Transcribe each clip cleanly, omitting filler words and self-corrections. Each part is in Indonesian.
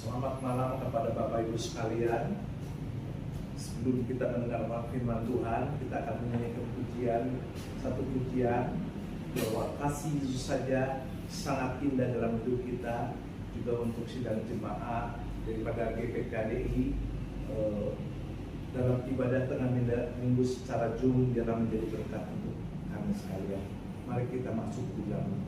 Selamat malam kepada Bapak Ibu sekalian. Sebelum kita mendengar firman Tuhan, kita akan menyanyikan satu pujian bahwa kasih Yesus saja sangat indah dalam hidup kita. Juga untuk sidang jemaat daripada GPKDI dalam ibadah tengah minggu secara Zoom dalam menjadi berkat untuk kami sekalian. Mari kita masuk di dalam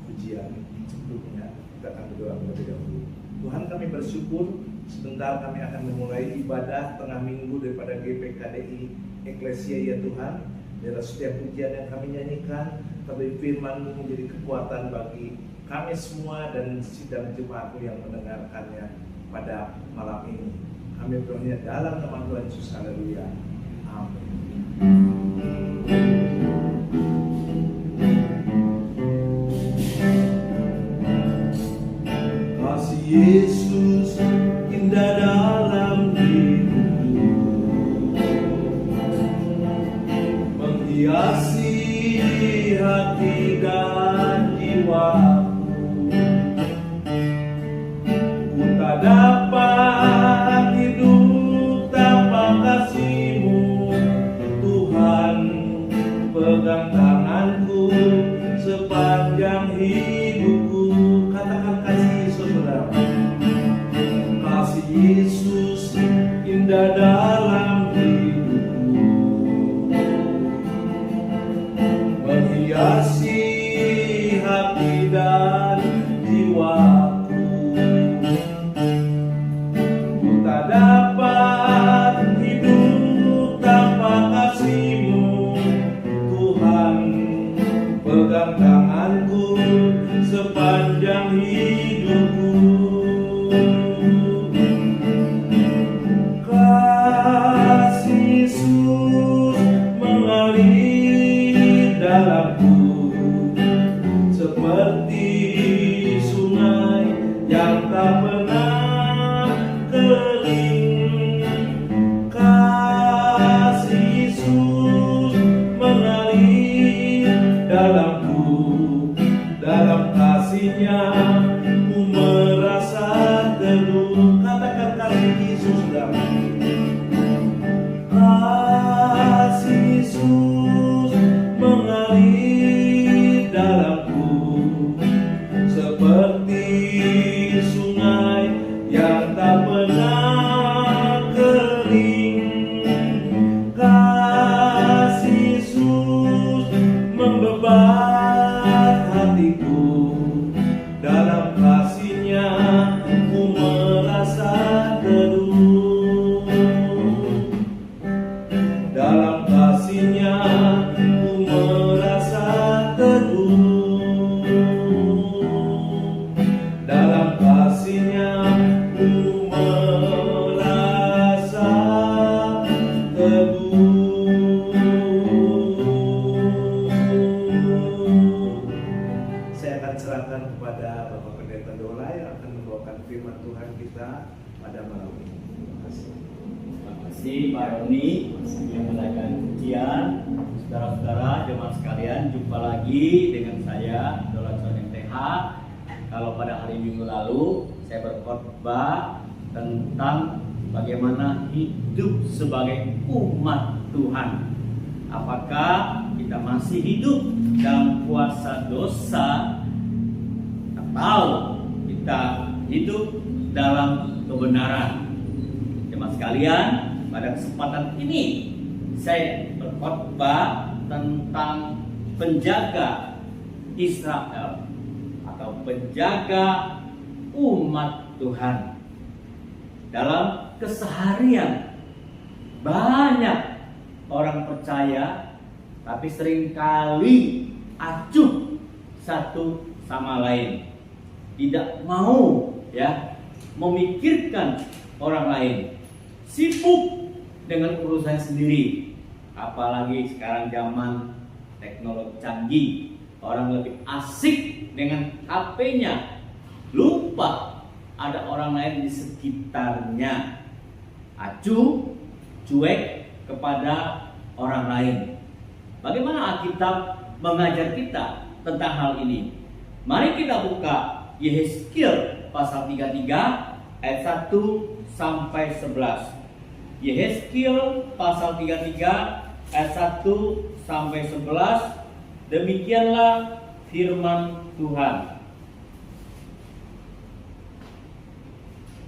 pujian. Sebelumnya kita akan berdoa terlebih dahulu. Tuhan, kami bersyukur sebentar kami akan memulai ibadah tengah minggu daripada GPKDI Eklesia ya Tuhan. Dalam setiap pujian yang kami nyanyikan, tapi firman-Mu menjadi kekuatan bagi kami semua dan sidang jemaat-Mu yang mendengarkannya pada malam ini. Kami berdoa dalam nama Tuhan Yesus. Haleluya. Amin. Kasih Yesus indah dalam hidupku, menghiasi hati dan jiwaku. Ku tak dapat hidup tanpa kasih-Mu, Tuhan. Pegang tanganku sepanjang hidupku. Katakan kasih Yesus, saudara. Kasih Yesus indah dalam hidupku, menghiasi hati dan jiwaku. Ku tak dapat hidup tanpa kasih-Mu, Tuhan. Pegang tanganku sepanjang hidupku. Kasih Yesus mengalir dalamku seperti sungai yang tak pernah kering. Kasih Yesus mengalir dalamku, dalam kasih-Nya ku merasa teduh. Katakan kasih Yesus dalam. Kasih Yesus mengalir dalamku seperti sungai yang tak pernah kering. Kasih Yesus membebat hatiku, dalam kasih-Nya ku merasa teduh. Dalam kasih-Nya ku merasa teduh. Dalam kasih-Nya ku merasa teduh. Saya akan serahkan kepada Bapak Pendeta Dola yang akan membawakan firman Tuhan kita pada malam ini. Terima kasih. Terima kasih Pak Roni yang menaikkan pujian. Saudara-saudara jemaat sekalian, jumpa lagi dengan saya Dola Sonen TH. Kalau pada hari Minggu lalu saya berkhotbah tentang bagaimana hidup sebagai umat Tuhan. Apakah kita masih hidup dalam kuasa dosa atau kita hidup dalam kebenaran? Jemaat sekalian, pada kesempatan ini saya berkhotbah tentang penjaga Israel atau penjaga umat Tuhan. Dalam keseharian banyak orang percaya, tapi seringkali acuh satu sama lain, tidak mau memikirkan orang lain, sibuk dengan urusan sendiri. Apalagi sekarang zaman teknologi canggih, orang lebih asik dengan HP-nya, lupa ada orang lain di sekitarnya, acuh, cuek kepada orang lain. Bagaimana Alkitab mengajar kita tentang hal ini? Mari kita buka Yehezkiel pasal 33 ayat 1 sampai 11. Yehezkiel pasal 33 ayat 1 sampai 11. Demikianlah firman Tuhan.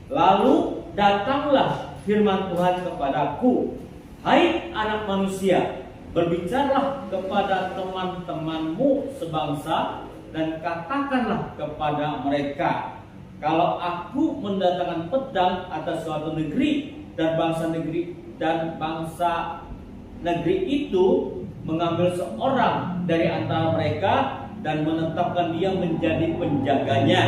Lalu datanglah firman Tuhan kepadaku, hai anak manusia, berbicaralah kepada teman-temanmu sebangsa dan katakanlah kepada mereka, kalau aku mendatangkan pedang atas suatu negeri dan bangsa negeri itu mengambil seorang dari antara mereka dan menetapkan dia menjadi penjaganya,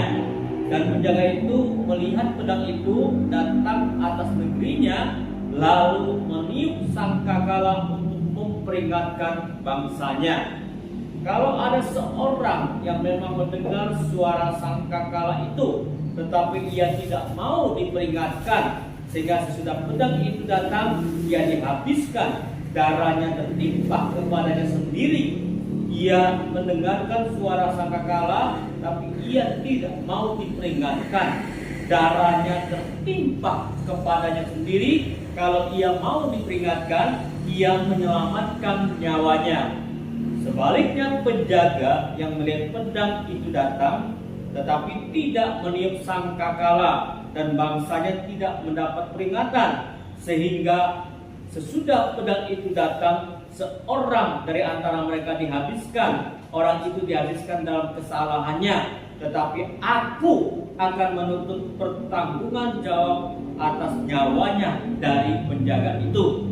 dan penjaga itu melihat pedang itu datang atas negerinya, lalu meniup sangkakala untuk memperingatkan bangsanya. Kalau ada seorang yang memang mendengar suara sangkakala itu, tetapi ia tidak mau diperingatkan, sehingga sesudah pedang itu datang, ia dihabiskan, darahnya tertimpa kepadanya sendiri. Ia mendengarkan suara sangkakala, tapi ia tidak mau diperingatkan, darahnya tertimpa kepadanya sendiri. Kalau ia mau diperingatkan, ia menyelamatkan nyawanya. Sebaliknya penjaga yang melihat pedang itu datang, tetapi tidak meniup sangkakala, dan bangsanya tidak mendapat peringatan, sehingga sesudah pedang itu datang, seorang dari antara mereka dihabiskan. Orang itu dihabiskan dalam kesalahannya, tetapi aku akan menuntut pertanggungan jawab atas nyawanya dari penjaga itu.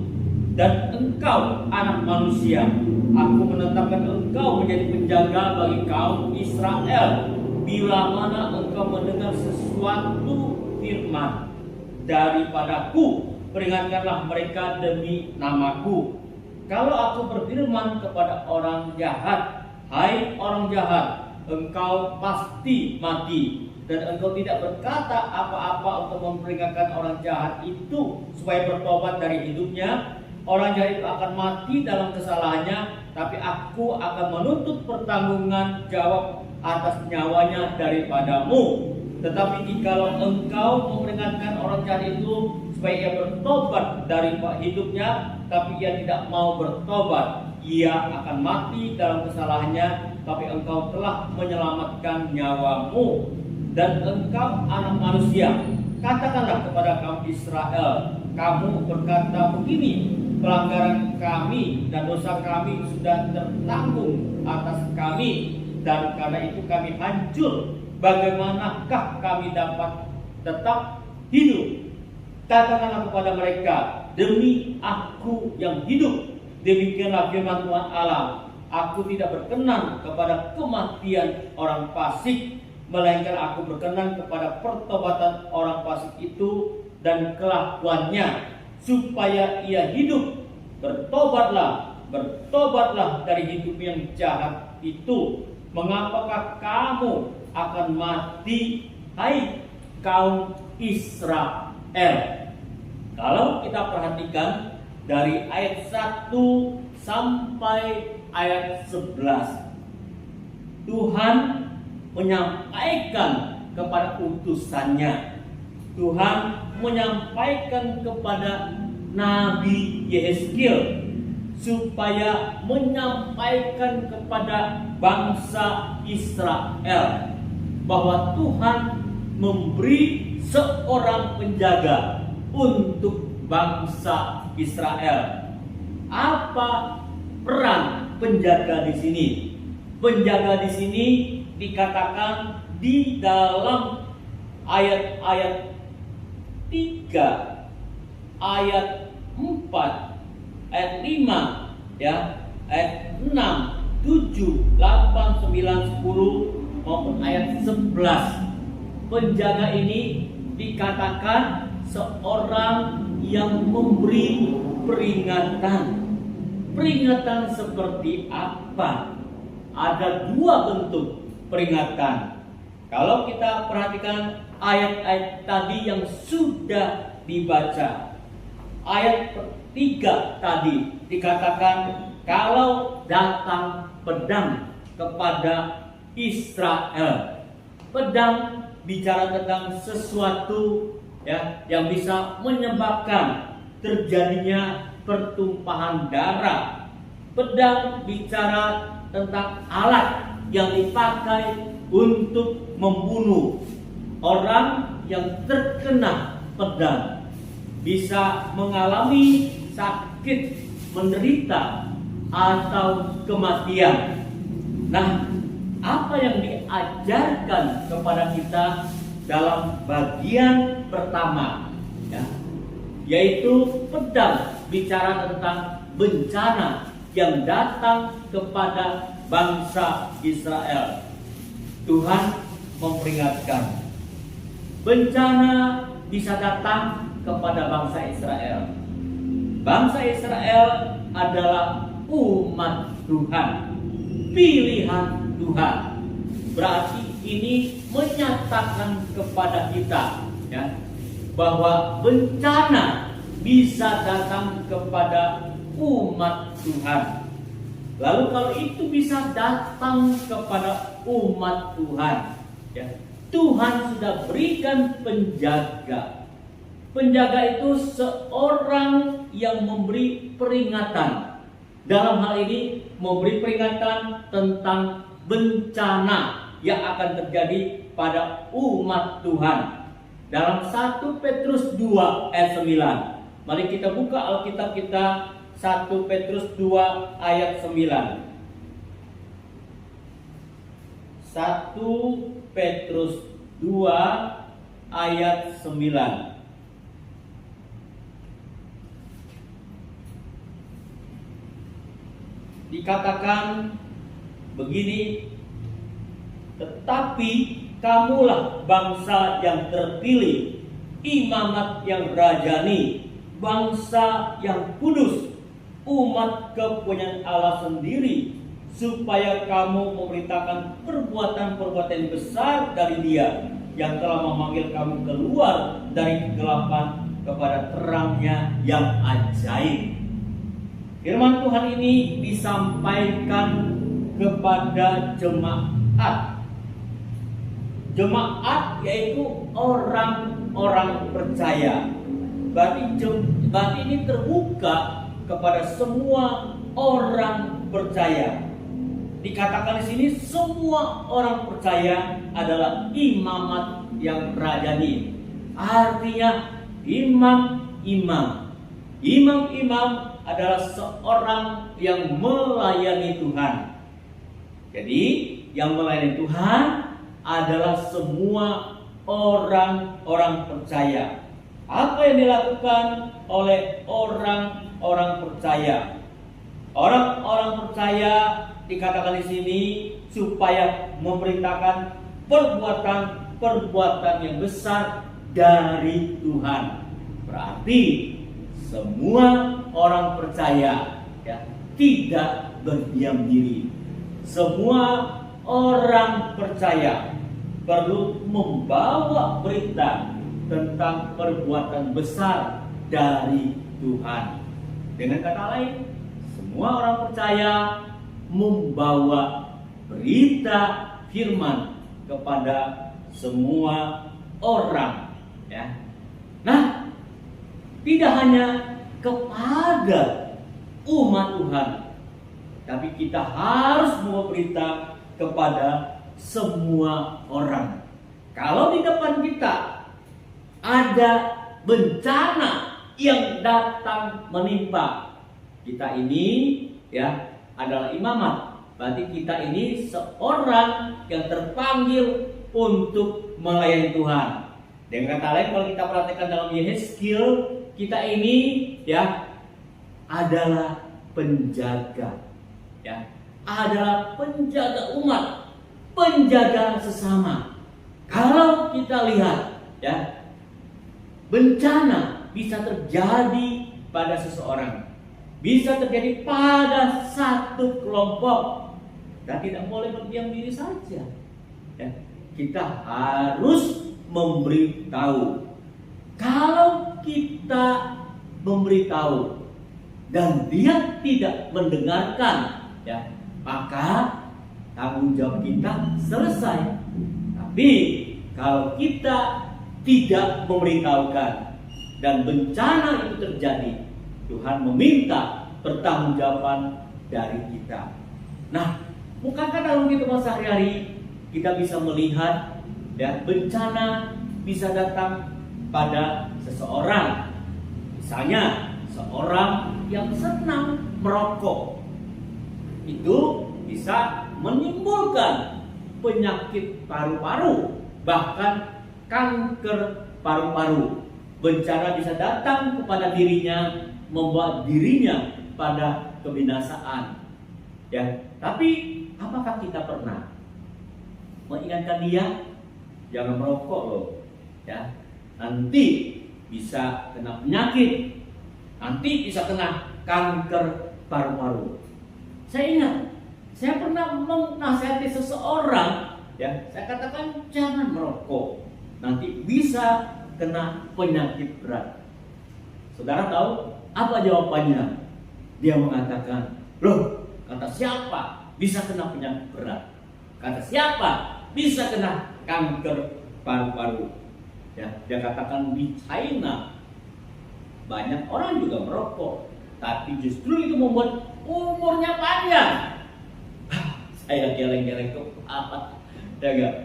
Dan engkau, anak manusia, aku menetapkan engkau menjadi penjaga bagi kaum Israel. Bila mana engkau mendengar sesuatu firman daripadaku, peringatkanlah mereka demi namaku. Kalau aku berfirman kepada orang jahat, hai orang jahat, engkau pasti mati, dan engkau tidak berkata apa-apa untuk memperingatkan orang jahat itu supaya bertobat dari hidupnya, orang jahat itu akan mati dalam kesalahannya, tapi aku akan menuntut pertanggungan jawab atas nyawanya daripadamu. Tetapi jikalau engkau memperingatkan orang jahat itu supaya ia bertobat dari hidupnya, tapi ia tidak mau bertobat, ia akan mati dalam kesalahannya, tapi engkau telah menyelamatkan nyawamu. Dan engkau, anak manusia, katakanlah kepada kaum Israel, kamu berkata begini, pelanggaran kami dan dosa kami sudah tertanggung atas kami, dan karena itu kami hancur. Bagaimanakah kami dapat tetap hidup? Katakanlah kepada mereka, demi aku yang hidup, demikianlah firman Tuhan Allah, aku tidak berkenan kepada kematian orang fasik, melainkan aku berkenan kepada pertobatan orang fasik itu dan kelakuannya, supaya ia hidup. Bertobatlah dari hidup yang jahat itu. Mengapakah kamu akan mati, hai kaum Israel? Kalau kita perhatikan dari ayat 1 sampai ayat 11, Tuhan menyampaikan kepada utusannya, Tuhan menyampaikan kepada Nabi Yehezkiel supaya menyampaikan kepada bangsa Israel bahwa Tuhan memberi seorang penjaga untuk bangsa Israel. Apa peran penjaga di sini? Penjaga di sini dikatakan di dalam ayat-ayat 3, ayat 4, ayat 5, ya, ayat 6, 7, 8, 9, 10 maupun ayat 11. Penjaga ini dikatakan seorang yang memberi peringatan. Peringatan seperti apa? Ada dua bentuk peringatan. Kalau kita perhatikan ayat-ayat tadi yang sudah dibaca, ayat 3 tadi dikatakan kalau datang pedang kepada Israel. Pedang bicara tentang sesuatu ya yang bisa menyebabkan terjadinya pertumpahan darah. Pedang bicara tentang alat yang dipakai untuk membunuh. Orang yang terkena pedang bisa mengalami sakit, menderita, atau kematian. Nah, apa yang diajarkan kepada kita dalam bagian pertama ya, yaitu pedang bicara tentang bencana yang datang kepada bangsa Israel. Tuhan memperingatkan bencana bisa datang kepada bangsa Israel. Bangsa Israel adalah umat Tuhan, pilihan Tuhan. Berarti ini menyatakan kepada kita ya, bahwa bencana bisa datang kepada umat Tuhan. Lalu kalau itu bisa datang kepada umat Tuhan ya, Tuhan sudah berikan penjaga. Penjaga itu seorang yang memberi peringatan. Dalam hal ini memberi peringatan tentang bencana yang akan terjadi pada umat Tuhan. Dalam 1 Petrus 2 ayat 9. Mari kita buka Alkitab kita, 1 Petrus 2 ayat 9. 1 Petrus 2 ayat 9. Dikatakan begini, tetapi kamulah bangsa yang terpilih, imamat yang rajani, bangsa yang kudus, umat kepunyaan Allah sendiri, supaya kamu memberitakan perbuatan-perbuatan besar dari Dia yang telah memanggil kamu keluar dari kegelapan kepada terangnya yang ajaib. Firman Tuhan ini disampaikan kepada jemaat. Jemaat yaitu orang-orang percaya. Berarti ini terbuka kepada semua orang percaya. Dikatakan di sini semua orang percaya adalah imamat yang rajani. Artinya imam-imam adalah seorang yang melayani Tuhan. Jadi yang melayani Tuhan adalah semua orang-orang percaya. Apa yang dilakukan oleh orang-orang percaya? Orang-orang percaya dikatakan di sini supaya memberitakan perbuatan-perbuatan yang besar dari Tuhan. Berarti semua orang percaya ya, tidak berdiam diri. Semua orang percaya perlu membawa berita tentang perbuatan besar dari Tuhan. Dengan kata lain, semua orang percaya membawa berita firman kepada semua orang ya. Nah, tidak hanya kepada umat Tuhan, tapi kita harus membawa berita kepada semua orang. Kalau di depan kita ada bencana yang datang menimpa kita ini ya, adalah imamat. Berarti kita ini seorang yang terpanggil untuk melayani Tuhan. Dengan kata lain, kalau kita perhatikan dalam Yehezkiel, kita ini ya adalah penjaga, ya adalah penjaga umat, penjaga sesama. Kalau kita lihat ya, bencana bisa terjadi pada seseorang, bisa terjadi pada satu kelompok, dan tidak boleh berdiam diri saja. Ya, kita harus memberitahu. Kalau kita memberitahu dan dia tidak mendengarkan, ya, maka tanggung jawab kita selesai. Tapi kalau kita tidak memberitahukan dan bencana itu terjadi, Tuhan meminta pertanggungjawaban dari kita. Nah, bukankah dalam kehidupan sehari-hari kita bisa melihat ya, bencana bisa datang pada seseorang. Misalnya seorang yang senang merokok, itu bisa menimbulkan penyakit paru-paru, bahkan kanker paru-paru. Bencana bisa datang kepada dirinya, membuat dirinya pada kebinasaan. Ya, tapi apakah kita pernah mengingatkan dia, jangan merokok loh, ya, nanti bisa kena penyakit, nanti bisa kena kanker paru-paru. Saya ingat, saya pernah menasihati seseorang, ya, saya katakan jangan merokok, nanti bisa kena penyakit berat. Saudara tahu apa jawabannya? Dia mengatakan, loh, kata siapa bisa kena penyakit berat? Kata siapa bisa kena kanker paru-paru? Ya, dia katakan di China banyak orang juga merokok, tapi justru itu membuat umurnya panjang. Saya geleng-geleng ke apa? Ya enggak?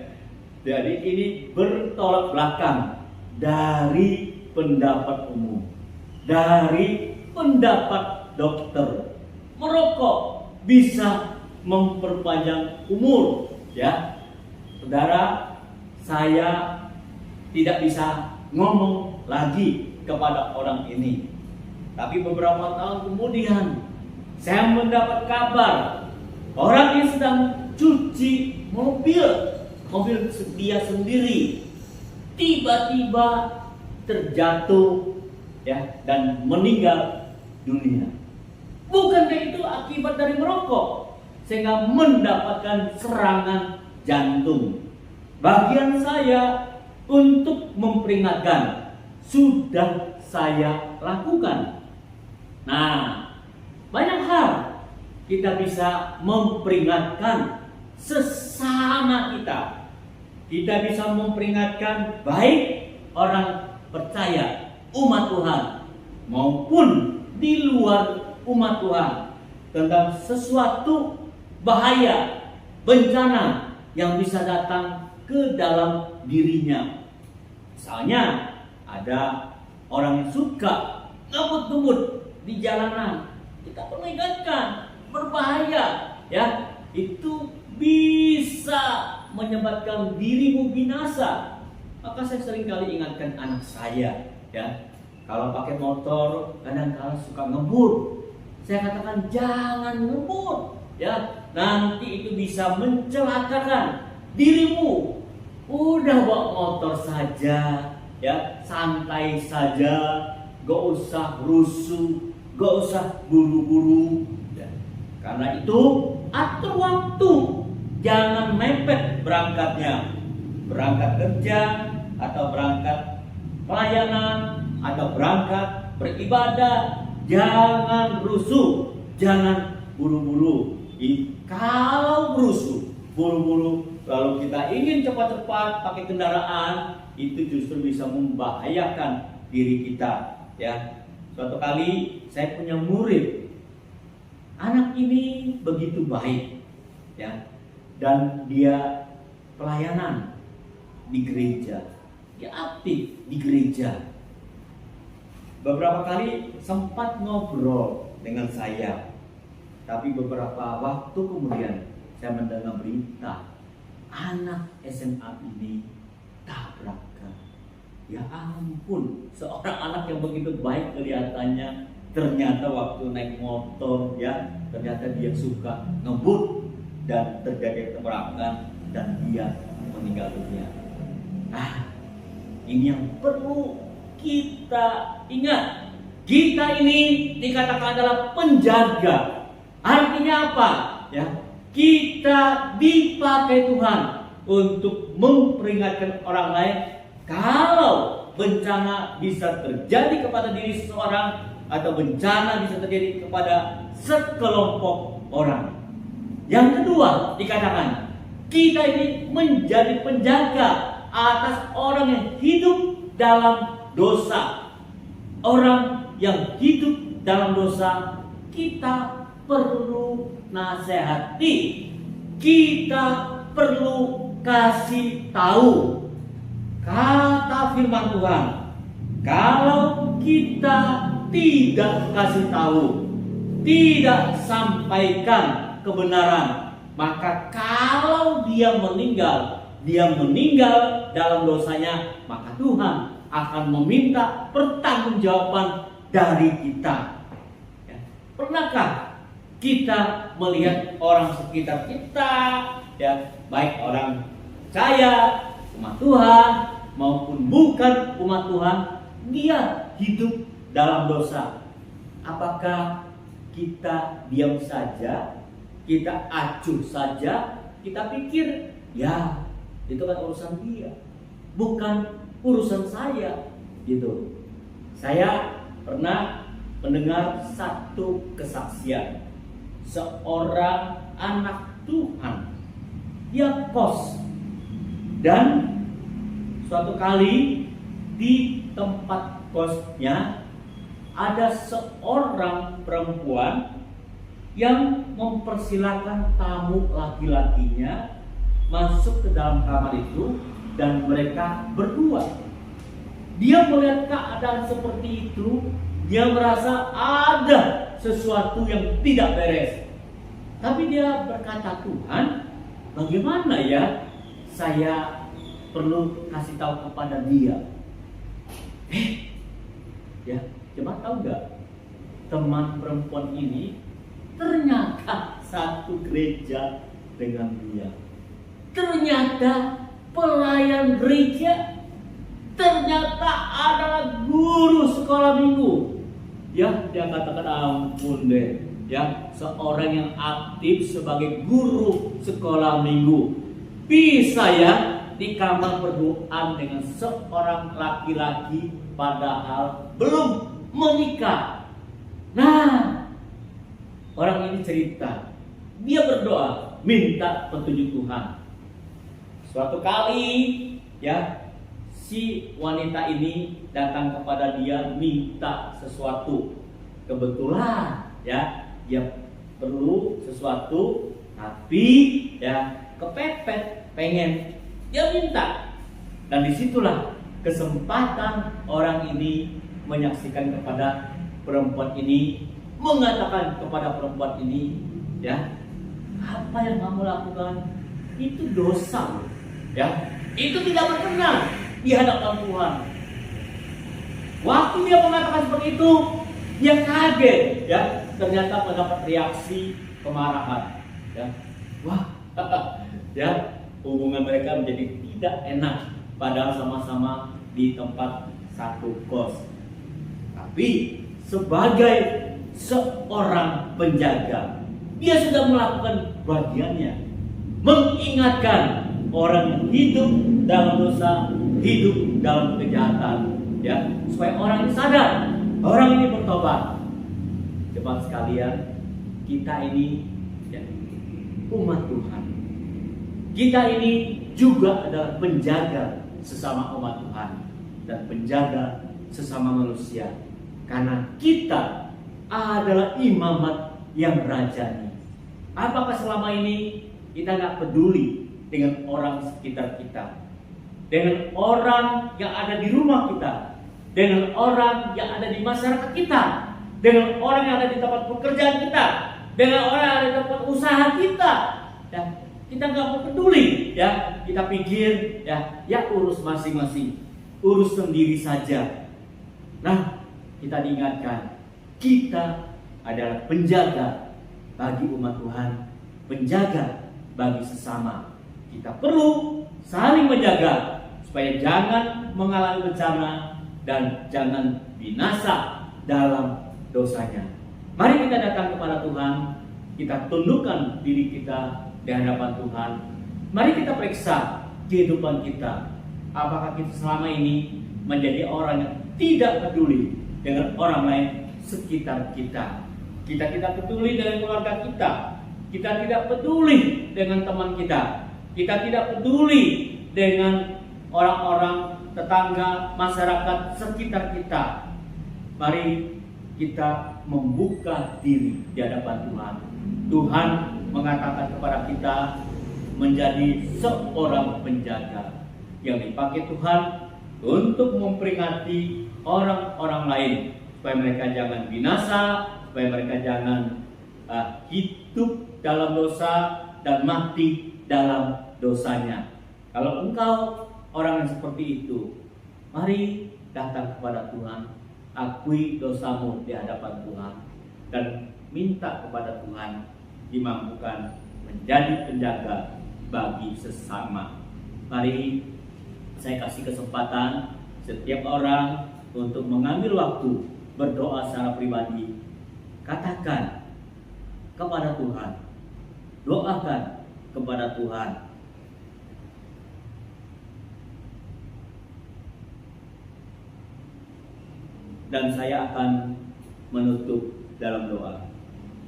Jadi ini bertolak belakang dari pendapat umum, dari pendapat dokter. Merokok bisa memperpanjang umur, ya. Saudara, saya tidak bisa ngomong lagi kepada orang ini. Tapi beberapa tahun kemudian saya mendapat kabar orang yang sedang cuci mobil dia sendiri tiba-tiba terjatuh, ya, dan meninggal dunia. Bukankah itu akibat dari merokok sehingga mendapatkan serangan jantung? Bagian saya untuk memperingatkan sudah saya lakukan. Nah, banyak hal kita bisa memperingatkan sesama kita. Kita bisa memperingatkan baik orang percaya, umat Tuhan, maupun di luar umat Tuhan tentang sesuatu bahaya, bencana yang bisa datang ke dalam dirinya. Misalnya ada orang yang suka ngebut-ngebut di jalanan, kita perlu ingatkan berbahaya, ya, itu bisa menyebabkan dirimu binasa. Maka saya sering kali ingatkan anak saya, ya, kalau pakai motor kadang-kadang suka ngebut, saya katakan jangan ngebut, ya, nanti itu bisa mencelakakan dirimu. Udah bawa motor saja, ya, santai saja, gak usah rusuh, gak usah buru-buru, ya. Karena itu atur waktu, jangan mepet berangkatnya, berangkat kerja atau berangkat pelayanan atau berangkat beribadah, jangan rusuh, jangan buru-buru. Kalau rusuh, buru-buru, lalu kita ingin cepat-cepat pakai kendaraan, itu justru bisa membahayakan diri kita, ya. Suatu kali saya punya murid, anak ini begitu baik, ya, dan dia pelayanan di gereja, dia aktif di gereja. Beberapa kali sempat ngobrol dengan saya, tapi beberapa waktu kemudian saya mendengar berita anak SMA ini tabrakan. Ya ampun, seorang anak yang begitu baik kelihatannya, ternyata waktu naik motor, ya, ternyata dia suka ngebut dan terjadi tabrakan dan dia meninggal dunia. Nah, ini yang perlu kita ingat. Kita ini dikatakan adalah penjaga. Artinya apa? Ya, kita dipakai Tuhan untuk memperingatkan orang lain kalau bencana bisa terjadi kepada diri seseorang atau bencana bisa terjadi kepada sekelompok orang. Yang kedua dikatakan kita ini menjadi penjaga. atas orang yang hidup dalam dosa. Orang yang hidup dalam dosa kita perlu nasihati, kita perlu kasih tahu. Kata firman Tuhan, kalau kita tidak kasih tahu, tidak sampaikan kebenaran, maka kalau dia meninggal dalam dosanya, maka Tuhan akan meminta pertanggungjawaban dari kita. Ya. Pernahkah kita melihat orang sekitar kita, ya, baik orang percaya, umat Tuhan maupun bukan umat Tuhan, dia hidup dalam dosa? Apakah kita diam saja, kita acuh saja, kita pikir ya itu kan urusan dia, bukan urusan saya, gitu. Saya pernah mendengar satu kesaksian seorang anak Tuhan, dia kos, dan suatu kali di tempat kosnya ada seorang perempuan yang mempersilahkan tamu laki-lakinya masuk ke dalam kamar itu, dan mereka berdua. Dia melihat keadaan seperti itu, dia merasa ada sesuatu yang tidak beres. Tapi dia berkata, Tuhan, bagaimana ya saya perlu kasih tahu kepada dia? Ya, coba tahu nggak? Teman perempuan ini ternyata satu gereja dengan dia. Ternyata pelayan gereja, ternyata adalah guru sekolah minggu. Ya, dia katakan ampun deh, ya, seorang yang aktif sebagai guru sekolah minggu bisa ya di kamar berdoa dengan seorang laki-laki padahal belum menikah. Nah, orang ini cerita, dia berdoa minta petunjuk Tuhan. Suatu kali ya, si wanita ini datang kepada dia minta sesuatu. Kebetulan ya, dia perlu sesuatu, tapi ya kepepet pengen, dia minta. Dan disitulah kesempatan orang ini menyaksikan kepada perempuan ini, mengatakan kepada perempuan ini, ya, apa yang kamu lakukan itu dosa, ya, itu tidak berkenan di hadapan Tuhan. Waktu dia mengatakan seperti itu, dia kaget, ya, ternyata mendapat reaksi kemarahan, ya, wah, ya, hubungan mereka menjadi tidak enak, padahal sama-sama di tempat satu kos. Tapi sebagai seorang penjaga, dia sudah melakukan bagiannya, mengingatkan orang yang hidup dalam dosa, hidup dalam kejahatan, ya, supaya orang ini sadar, orang ini bertobat. Jemaat sekalian, kita ini ya, umat Tuhan. Kita ini juga adalah penjaga sesama umat Tuhan dan penjaga sesama manusia, karena kita adalah imamat yang rajani. Apakah selama ini kita nggak peduli dengan orang sekitar kita, dengan orang yang ada di rumah kita, dengan orang yang ada di masyarakat kita, dengan orang yang ada di tempat pekerjaan kita, dengan orang yang ada di tempat usaha kita? Dan kita nggak mau peduli, ya, kita pikir ya urus masing-masing, urus sendiri saja. Nah, kita diingatkan, kita adalah penjaga bagi umat Tuhan, penjaga bagi sesama. Kita perlu saling menjaga supaya jangan mengalami bencana dan jangan binasa dalam dosanya. Mari kita datang kepada Tuhan, kita tundukkan diri kita di hadapan Tuhan. Mari kita periksa kehidupan kita. Apakah kita selama ini menjadi orang yang tidak peduli dengan orang lain sekitar kita? Kita tidak peduli dengan keluarga kita. Kita tidak peduli dengan teman kita. Kita tidak peduli dengan orang-orang tetangga, masyarakat sekitar kita. Mari kita membuka diri di hadapan Tuhan. Tuhan mengatakan kepada kita menjadi seorang penjaga yang dipakai Tuhan untuk memperingati orang-orang lain supaya mereka jangan binasa, supaya mereka jangan hidup dalam dosa dan mati dalam dosanya. Kalau engkau orang yang seperti itu, mari datang kepada Tuhan, akui dosamu di hadapan Tuhan, dan minta kepada Tuhan dimampukan menjadi penjaga bagi sesama. Mari saya kasih kesempatan setiap orang untuk mengambil waktu berdoa secara pribadi. Katakan kepada Tuhan, doakan kepada Tuhan. Dan saya akan menutup dalam doa.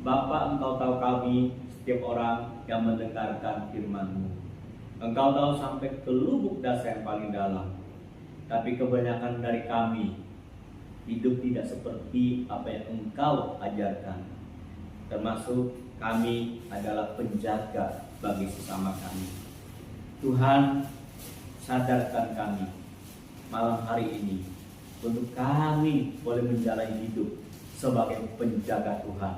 Bapa, Engkau tahu kami, setiap orang yang mendengarkan firman-Mu. Engkau tahu sampai ke lubuk dasar yang paling dalam. Tapi kebanyakan dari kami hidup tidak seperti apa yang Engkau ajarkan. Termasuk kami adalah penjaga bagi sesama kami. Tuhan, sadarkan kami malam hari ini untuk kami boleh menjalani hidup sebagai penjaga Tuhan,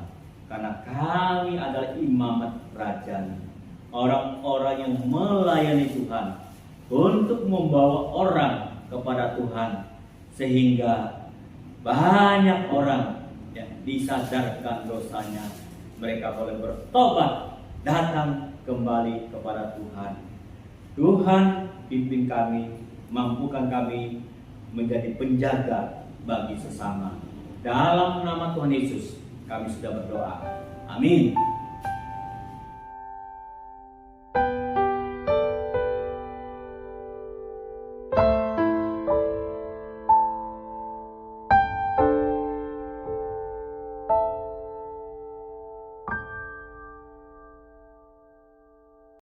karena kami adalah imamat kerajaan, orang-orang yang melayani Tuhan untuk membawa orang kepada Tuhan, sehingga banyak orang yang disadarkan dosanya, mereka boleh bertobat, datang kembali kepada Tuhan. Tuhan, pimpin kami, mampukan kami menjadi penjaga bagi sesama. Dalam nama Tuhan Yesus kami sudah berdoa. Amin.